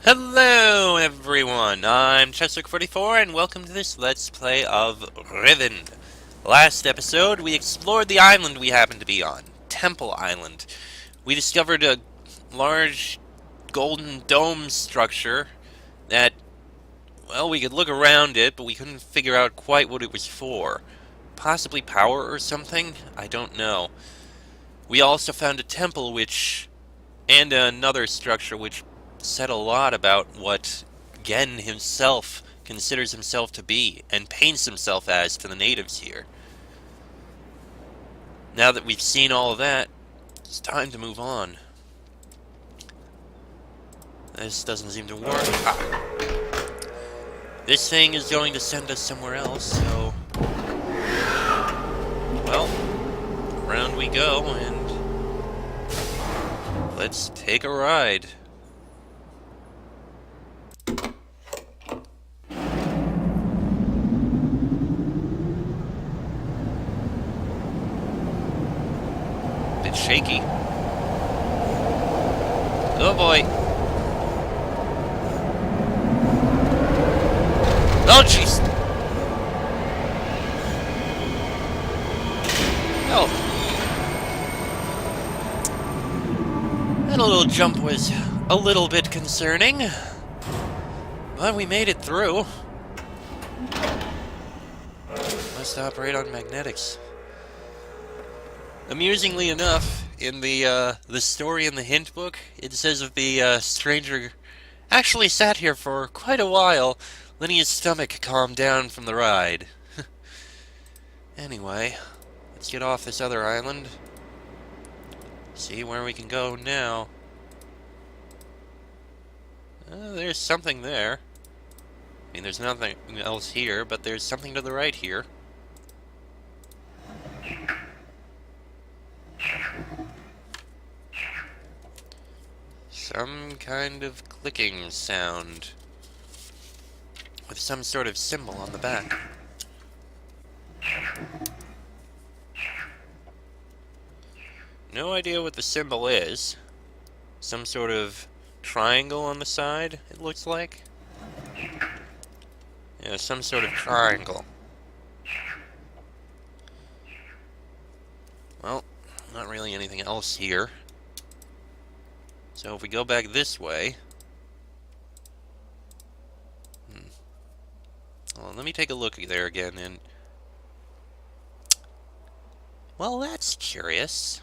Hello everyone, I'm Cheswick44 and welcome to this Let's Play of Riven. Last episode, we explored the island we happened to be on, Temple Island. We discovered a large golden dome structure that, well, we could look around it, but we couldn't figure out quite what it was for. Possibly power or something? I don't know. We also found a temple and another structure which said a lot about what Gen himself considers himself to be and paints himself as to the natives here. Now that we've seen all of that, it's time to move on. This doesn't seem to work. This thing is going to send us somewhere else, so... Well, around we go, and... let's take a ride. Bit shaky. Oh boy. Oh jeez. Oh. That little jump was a little bit concerning. But we made it through. Must operate on magnetics. Amusingly enough, in the story in the hint book, it says that the stranger actually sat here for quite a while, letting his stomach calm down from the ride. Anyway, let's get off this other island. See where we can go now. There's something there. I mean, there's nothing else here, but there's something to the right here. Some kind of clicking sound with some sort of symbol on the back. No idea what the symbol is. Some sort of triangle on the side, it looks like. Yeah, some sort of triangle. Well, not really anything else here. So if we go back this way... Well, let me take a look there again, and... Well, that's curious.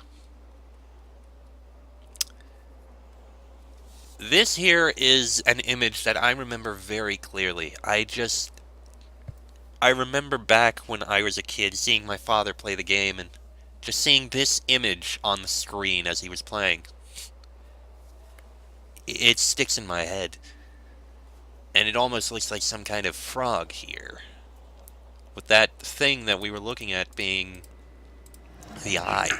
This here is an image that I remember very clearly. I remember back when I was a kid, seeing my father play the game, and just seeing this image on the screen as he was playing. It sticks in my head. And it almost looks like some kind of frog here. With that thing that we were looking at being the eye.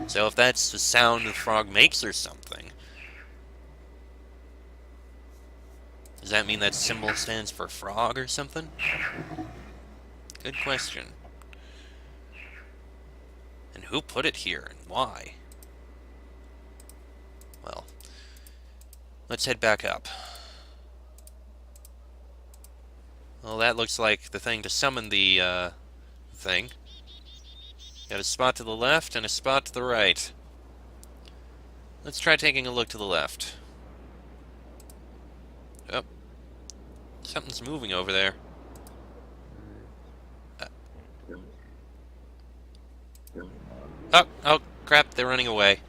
So if that's the sound the frog makes or something, does that mean that symbol stands for frog or something? Good question. And who put it here and why? Well, let's head back up. Well, that looks like the thing to summon the thing. Got a spot to the left and a spot to the right. Let's try taking a look to the left. Oh. Something's moving over there. Oh, crap, they're running away.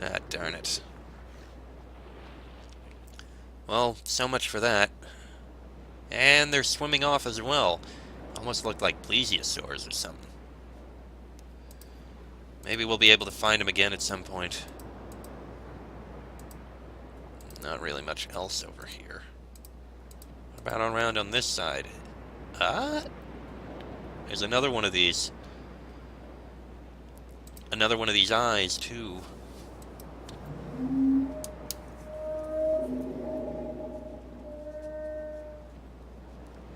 Ah, darn it. Well, so much for that. And they're swimming off as well. Almost looked like plesiosaurs or something. Maybe we'll be able to find them again at some point. Not really much else over here. What about around on this side? There's another one of these. Another one of these eyes, too.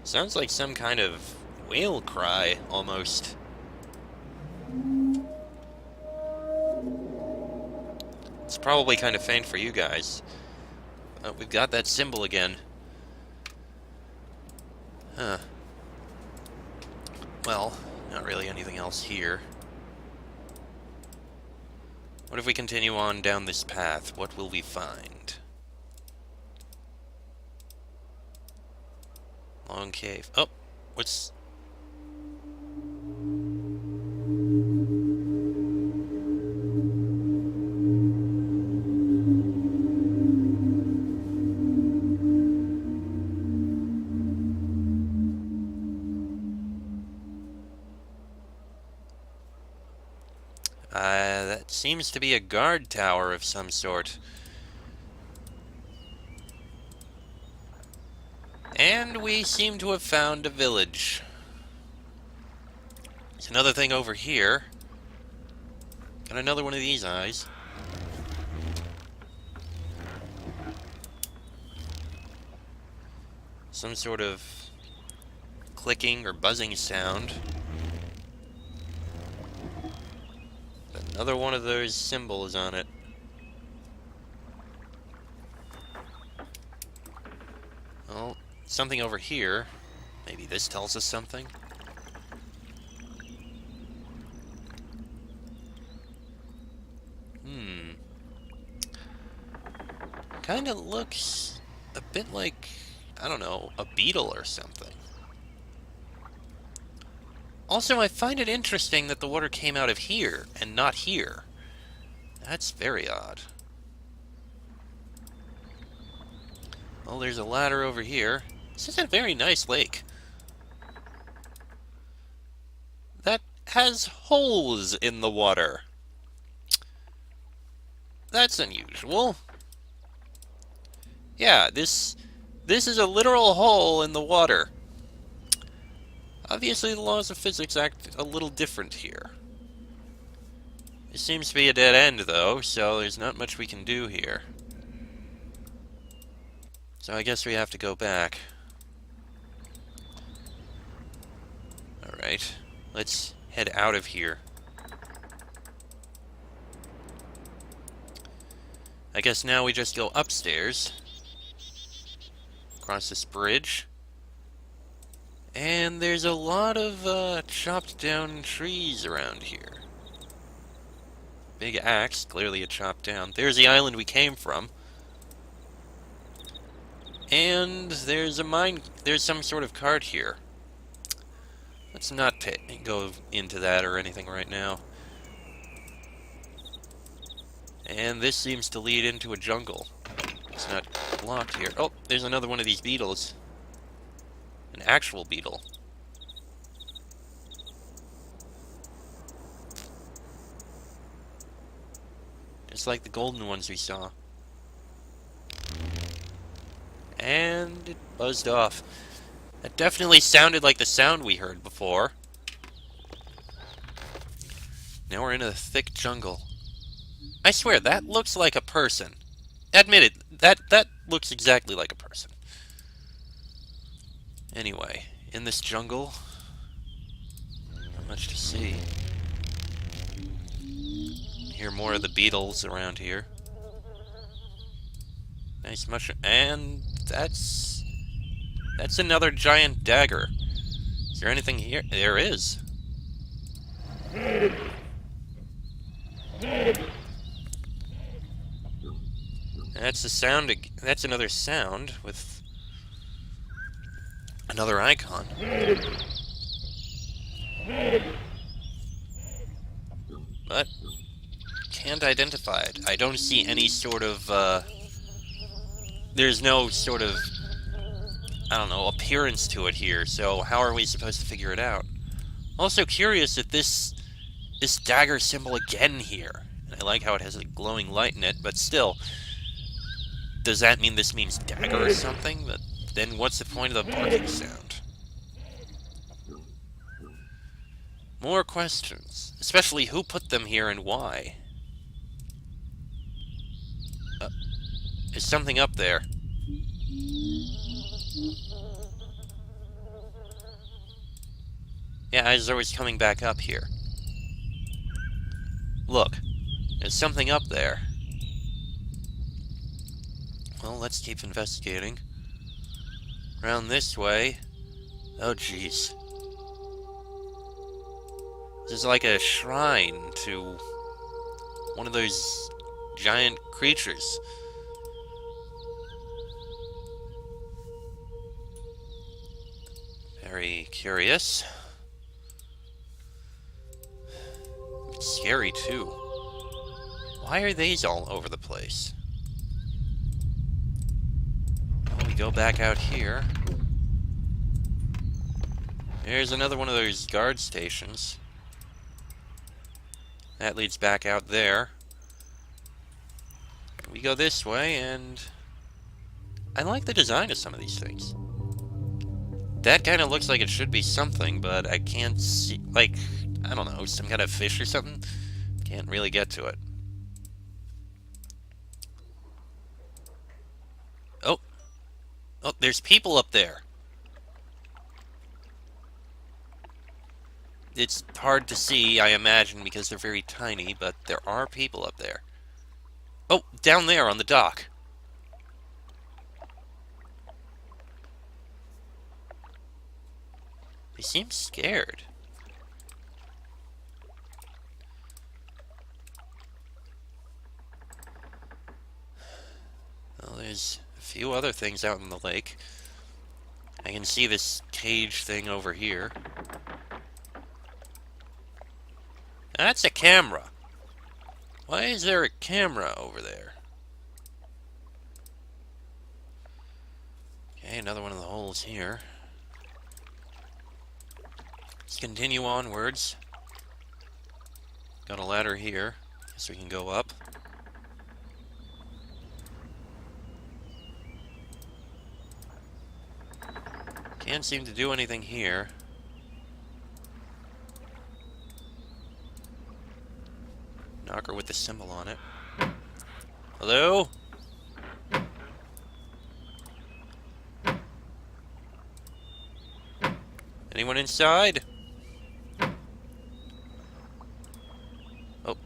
Sounds like some kind of whale cry, almost. It's probably kind of faint for you guys. We've got that symbol again. Huh. Well, not really anything else here. What if we continue on down this path? What will we find? Long cave. Oh, what's... that seems to be a guard tower of some sort. And we seem to have found a village. There's another thing over here. Got another one of these eyes. Some sort of clicking or buzzing sound. Another one of those symbols on it. Well, something over here. Maybe this tells us something. Kinda looks a bit like, I don't know, a beetle or something. Also, I find it interesting that the water came out of here and not here. That's very odd. Well, there's a ladder over here. This is a very nice lake. That has holes in the water. That's unusual. Yeah, this is a literal hole in the water. Obviously, the laws of physics act a little different here. It seems to be a dead end, though, so there's not much we can do here. So I guess we have to go back. Alright, let's head out of here. I guess now we just go upstairs. Across this bridge. And there's a lot of chopped down trees around here. Big axe, clearly a chopped down. There's the island we came from. And there's a mine, there's some sort of cart here. Let's not go into that or anything right now. And this seems to lead into a jungle. It's not locked here. Oh, there's another one of these beetles. An actual beetle. Just like the golden ones we saw. And it buzzed off. That definitely sounded like the sound we heard before. Now we're in a thick jungle. I swear, that looks like a person. Admit it, that looks exactly like a person. Anyway, in this jungle, not much to see. Hear more of the beetles around here. Nice mushroom, and that's another giant dagger. Is there anything here? There is. That's the sound. That's another sound with another icon. But can't identify it. I don't see any sort of there's no sort of, I don't know, appearance to it here, so how are we supposed to figure it out? Also curious at this dagger symbol again here. And I like how it has a glowing light in it, but still, does that mean this means dagger or something? But then what's the point of the barking sound? More questions, especially who put them here and why. There's something up there. Yeah, I was always coming back up here. Look, there's something up there. Well, let's keep investigating. Around this way. Oh, jeez. This is like a shrine to one of those giant creatures. Very curious. It's scary, too. Why are these all over the place? Well, we go back out here. There's another one of those guard stations. That leads back out there. We go this way, and I like the design of some of these things. That kind of looks like it should be something, but I can't see, like, I don't know, some kind of fish or something? Can't really get to it. Oh. Oh, there's people up there. It's hard to see, I imagine, because they're very tiny, but there are people up there. Oh, down there on the dock. They seem scared. Well, there's a few other things out in the lake. I can see this cage thing over here. That's a camera. Why is there a camera over there? Okay, another one of the holes here. Let's continue onwards. Got a ladder here, so we can go up. Can't seem to do anything here. Knocker with the symbol on it. Hello? Anyone inside? Oh.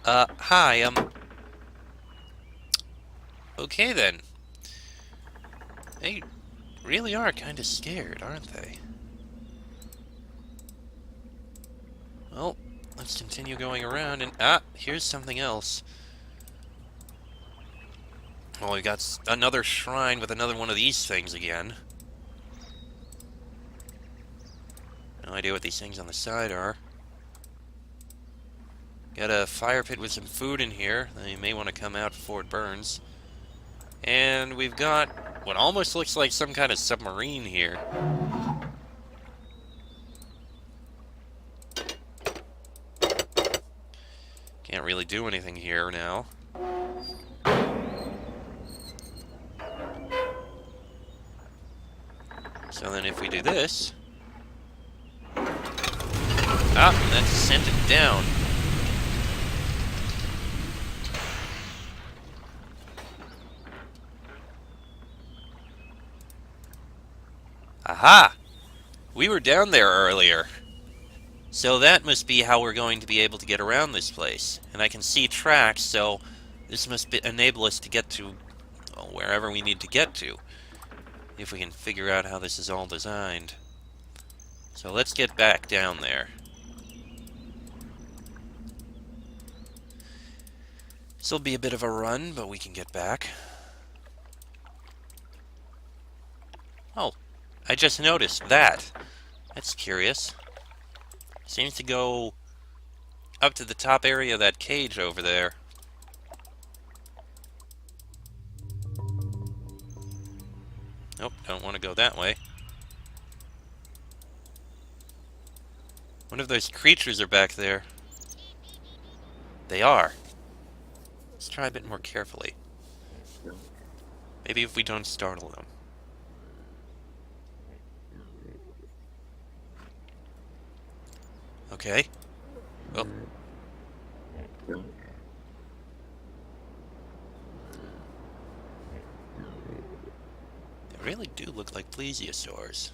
Hi, okay then. They really are kind of scared, aren't they? Well, let's continue going around and... Ah, here's something else. Well, we got another shrine with another one of these things again. No idea what these things on the side are. Got a fire pit with some food in here. You may want to come out before it burns. And we've got what almost looks like some kind of submarine here. Can't really do anything here now. So then if we do this... Ah, that sent it down. Aha! We were down there earlier. So that must be how we're going to be able to get around this place. And I can see tracks, so this must enable us to get to wherever we need to get to. If we can figure out how this is all designed. So let's get back down there. This'll be a bit of a run, but we can get back. Oh, I just noticed that. That's curious. Seems to go up to the top area of that cage over there. Nope, don't want to go that way. One of those creatures are back there. They are. Let's try a bit more carefully. Maybe if we don't startle them. Okay. Well. They really do look like plesiosaurs.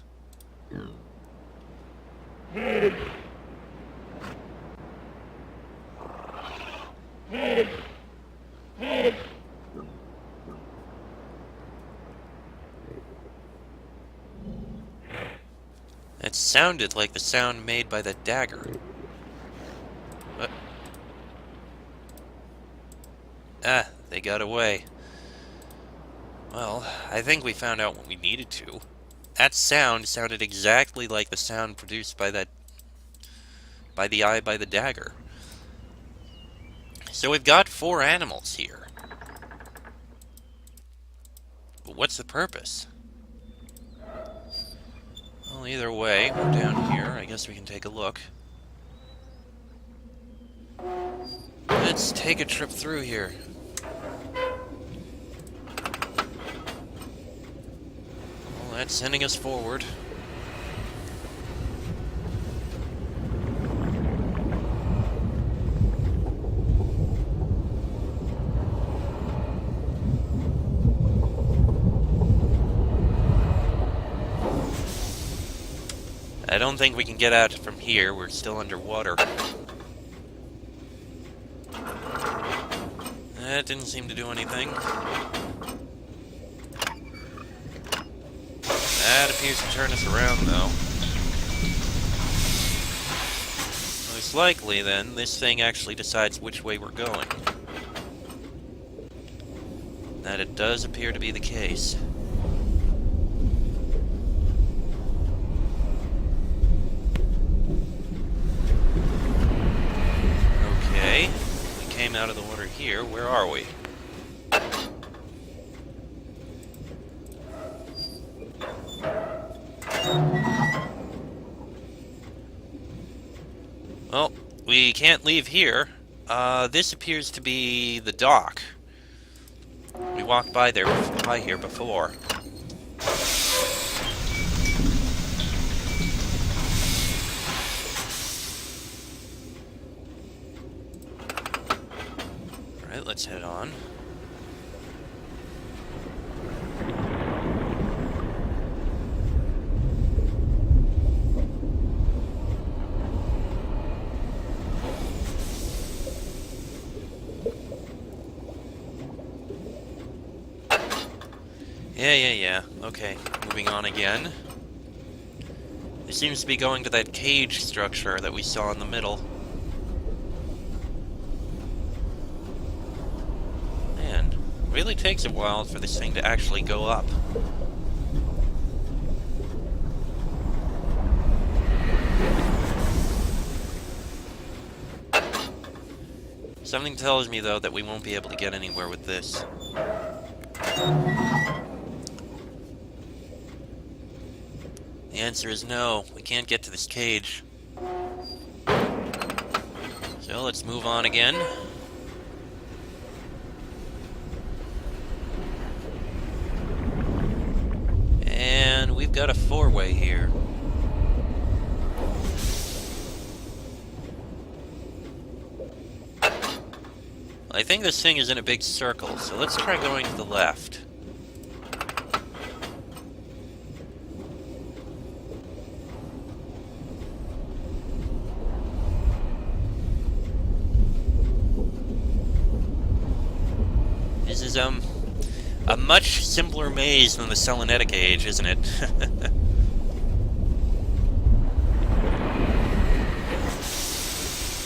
sounded like the sound made by that dagger. What? Ah, they got away. Well, I think we found out what we needed to. That sound sounded exactly like the sound produced by the eye by the dagger. So we've got 4 animals here. But what's the purpose? Well, either way, we're down here. I guess we can take a look. Let's take a trip through here. Well, that's sending us forward. I don't think we can get out from here. We're still underwater. That didn't seem to do anything. That appears to turn us around, though. Most likely, then, this thing actually decides which way we're going. That it does appear to be the case. Okay, we came out of the water here. Where are we? Well, we can't leave here. This appears to be the dock. We walked by here before. Alright, let's head on. Yeah. Okay, moving on again. It seems to be going to that cage structure that we saw in the middle. Man, it really takes a while for this thing to actually go up. Something tells me, though, that we won't be able to get anywhere with this. The answer is no, we can't get to this cage. So let's move on again. And we've got a 4-way here. I think this thing is in a big circle, so let's try going to the left. This is, a much simpler maze than the Selenetic Age, isn't it?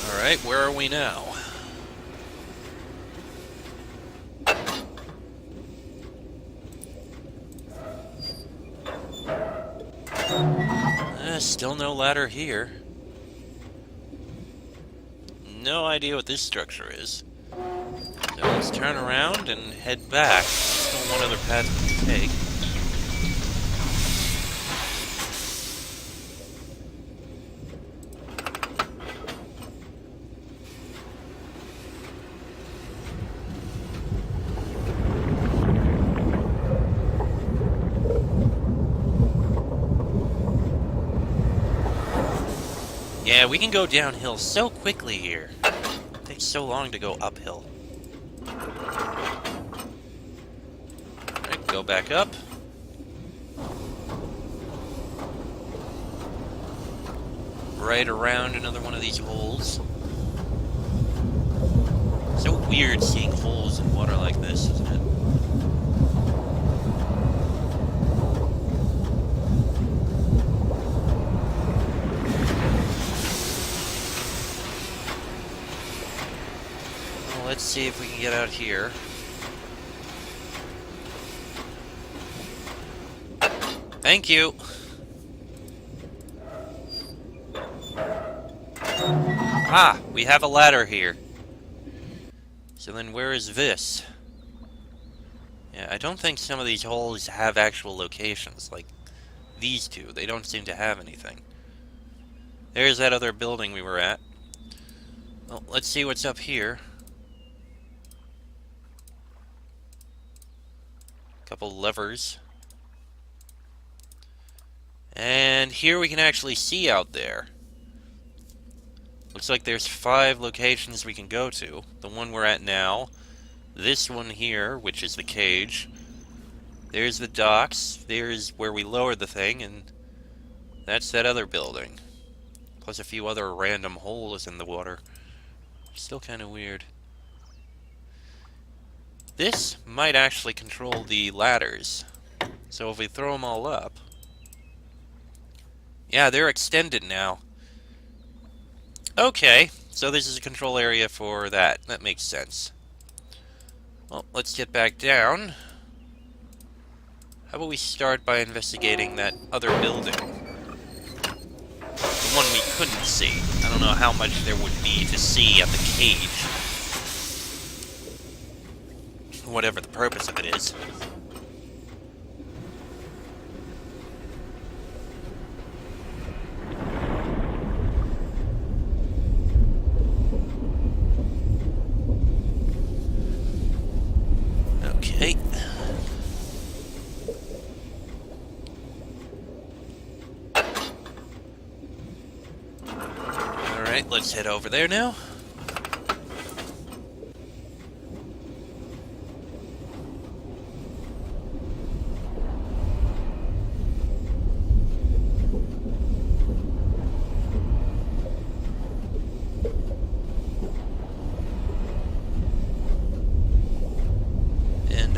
Alright, where are we now? Still no ladder here. No idea what this structure is. So let's turn around and head back. Still one other path to take. Yeah, we can go downhill so quickly here. It takes so long to go uphill. Alright, go back up. Right around another one of these holes. So weird seeing holes in water like this, isn't it? let's see if we can get out here. Thank you. Ah, we have a ladder here. So then where is this? Yeah, I don't think some of these holes have actual locations, like these two. They don't seem to have anything. There's that other building we were at. Well, let's see what's up here. Couple levers. And here we can actually see out there. Looks like there's 5 locations we can go to. The one we're at now. This one here, which is the cage. There's the docks. There's where we lowered the thing, and that's that other building. Plus a few other random holes in the water. Still kind of weird. This might actually control the ladders. So if we throw them all up... Yeah, they're extended now. Okay, so this is a control area for that. That makes sense. Well, let's get back down. How about we start by investigating that other building? The one we couldn't see. I don't know how much there would be to see at the cage. Whatever the purpose of it is. Okay. Alright, let's head over there now.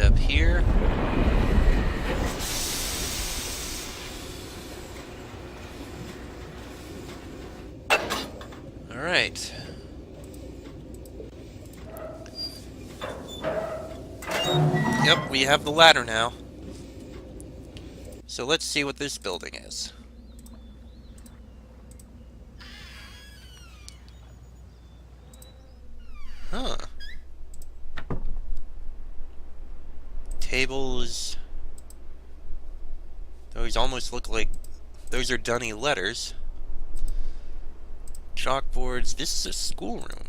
Up here. All right. Yep, we have the ladder now. So let's see what this building is. Huh. Tables. Those almost look like those are dunny letters. Chalkboards. This is a schoolroom.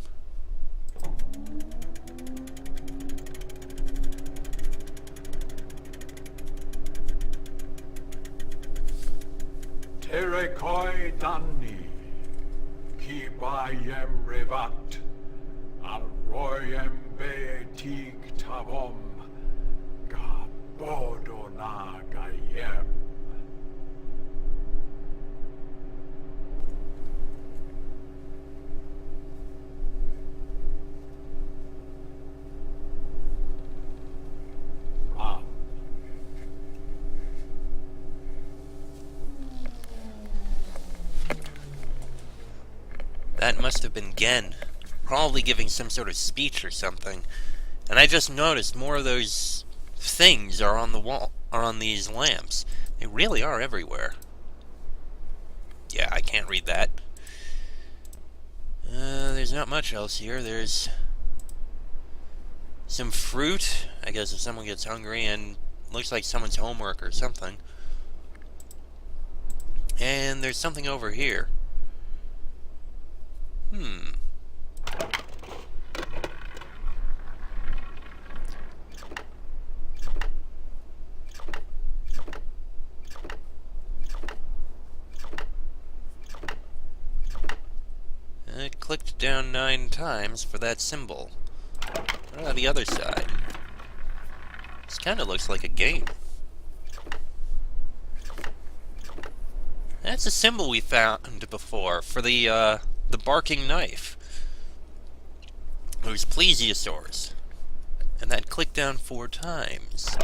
Terekoi danni, ki bayem revat, arroyem beetig tavom. Bodonagayem. Wow. That must have been Gen, probably giving some sort of speech or something. And I just noticed more of those things are on the wall, are on these lamps. They really are everywhere. Yeah, I can't read that. There's not much else here. There's some fruit, I guess if someone gets hungry, and looks like someone's homework or something. And there's something over here. I clicked down 9 times for that symbol. What about the other side? This kind of looks like a game. That's a symbol we found before for the barking knife. It was plesiosaurs. And that clicked down 4 times.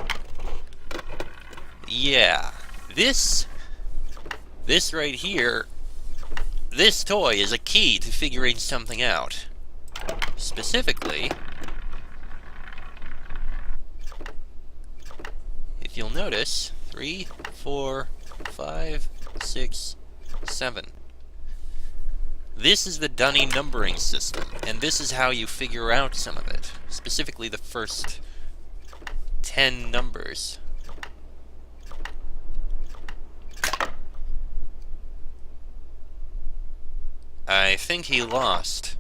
Yeah. This right here, this toy is a key to figuring something out. Specifically, if you'll notice, 3, 4, 5, 6, 7. This is the Dunny numbering system, and this is how you figure out some of it, specifically the first 10 numbers. I think he lost.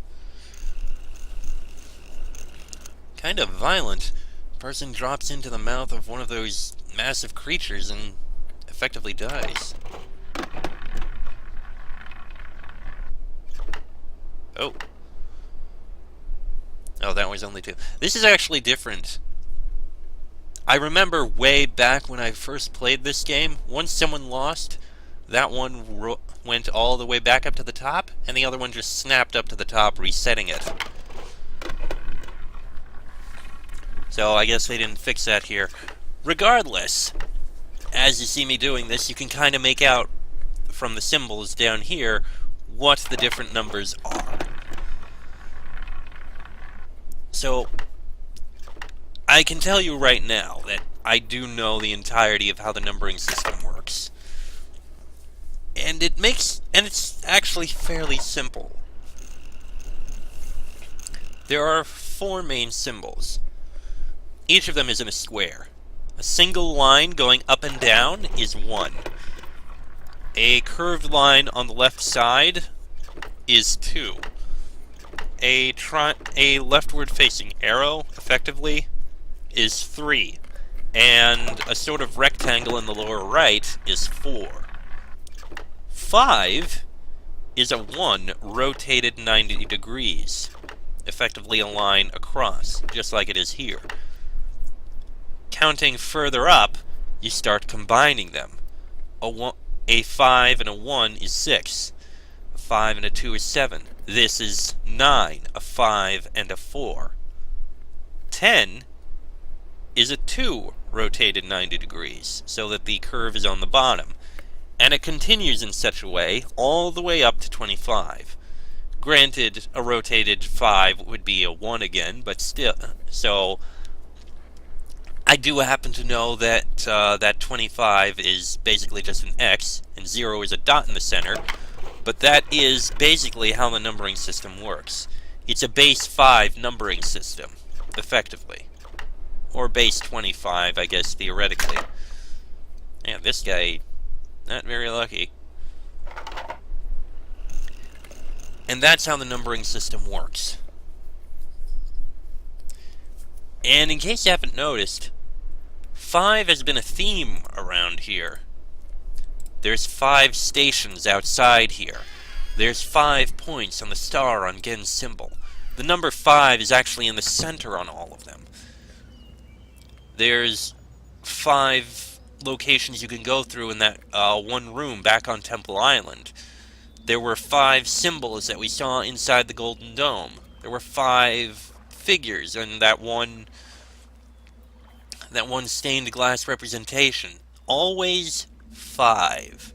Kind of violent. Person drops into the mouth of one of those massive creatures and effectively dies. Oh. Oh, that was only 2. This is actually different. I remember way back when I first played this game, once someone lost, that one went all the way back up to the top, and the other one just snapped up to the top, resetting it. So I guess they didn't fix that here. Regardless, as you see me doing this, you can kind of make out from the symbols down here what the different numbers are. So, I can tell you right now that I do know the entirety of how the numbering system works. And it's actually fairly simple. There are 4 main symbols. Each of them is in a square. A single line going up and down is 1. A curved line on the left side is 2. A leftward-facing arrow, effectively, is 3. And a sort of rectangle in the lower right is 4. 5 is a 1 rotated 90 degrees, effectively a line across, just like it is here. Counting further up, you start combining them. A 5 and a 1 is 6. A 5 and a 2 is 7. This is 9, a 5 and a 4. 10 is a 2 rotated 90 degrees, so that the curve is on the bottom. And it continues in such a way all the way up to 25. Granted, a rotated 5 would be a 1 again, but still. So, I do happen to know that that 25 is basically just an X, and 0 is a dot in the center. But that is basically how the numbering system works. It's a base 5 numbering system, effectively. Or base 25, I guess, theoretically. Yeah, this guy, not very lucky. And that's how the numbering system works. And in case you haven't noticed, 5 has been a theme around here. There's 5 stations outside here. There's 5 points on the star on Gen's symbol. The number 5 is actually in the center on all of them. There's 5 locations you can go through in that one room back on Temple Island. There were 5 symbols that we saw inside the Golden Dome. There were 5 figures in that one stained glass representation. Always 5.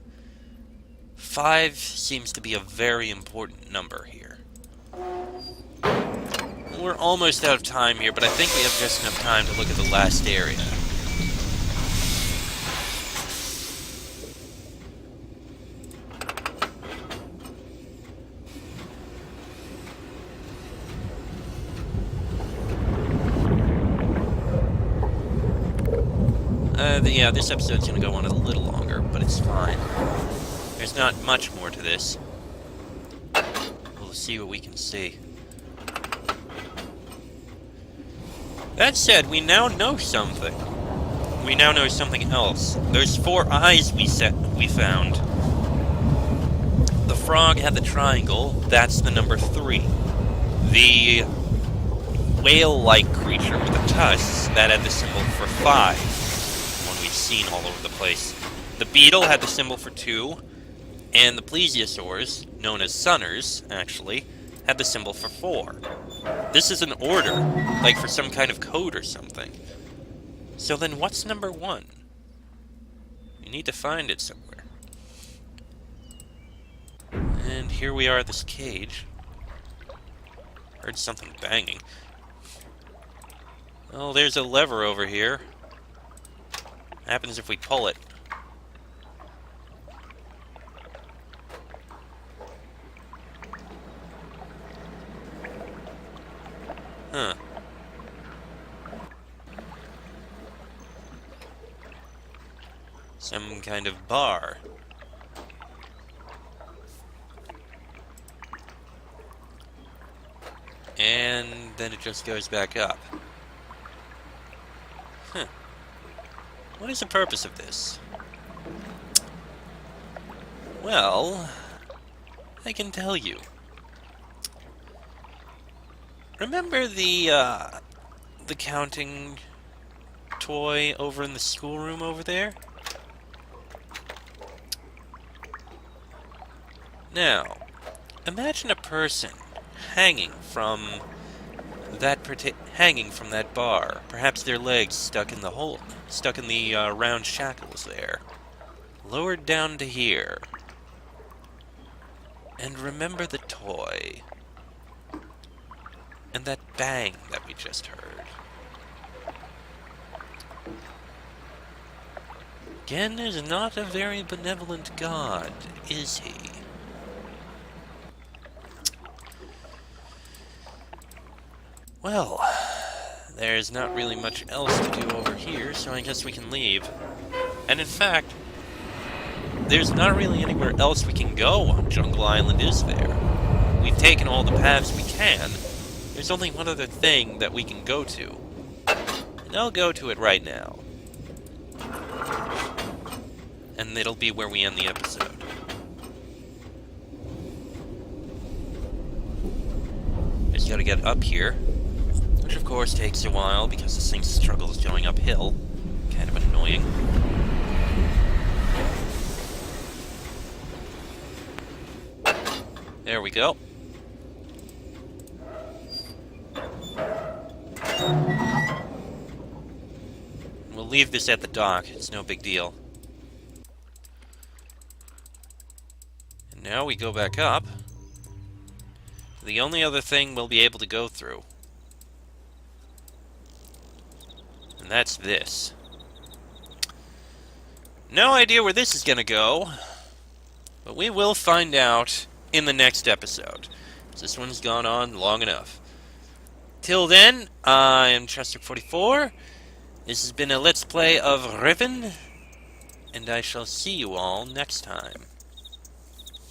5 seems to be a very important number here. We're almost out of time here, but I think we have just enough time to look at the last area. Yeah, this episode's gonna go on a little longer, but it's fine. There's not much more to this. We'll see what we can see. That said, we now know something. We now know something else. Those 4 eyes we found. The frog had the triangle, that's the number 3. The whale-like creature with the tusks, that had the symbol for 5. Seen all over the place. The beetle had the symbol for 2, and the plesiosaurs, known as sunners, actually, had the symbol for 4. This is an order, like for some kind of code or something. So then what's number 1? You need to find it somewhere. And here we are at this cage. Heard something banging. Oh, there's a lever over here. happens if we pull it? Huh. Some kind of bar. And then it just goes back up. Huh. What is the purpose of this? Well, I can tell you. Remember the counting toy over in the schoolroom over there? Now, imagine a person hanging from that bar. Perhaps their legs stuck in the round shackles there, lowered down to here. And remember the toy, and that bang that we just heard. Gen is not a very benevolent god, is he? Well, there's not really much else to do over here, so I guess we can leave. And in fact, there's not really anywhere else we can go on Jungle Island, is there? We've taken all the paths we can. There's only one other thing that we can go to. And I'll go to it right now. And it'll be where we end the episode. Just gotta get up here. Which of course takes a while because this thing struggles going uphill. Kind of annoying. There we go. We'll leave this at the dock. It's no big deal. And now we go back up. The only other thing we'll be able to go through. And that's this. No idea where this is gonna go. But we will find out in the next episode. This one's gone on long enough. Till then, I am Chester44. This has been a Let's Play of Riven. And I shall see you all next time.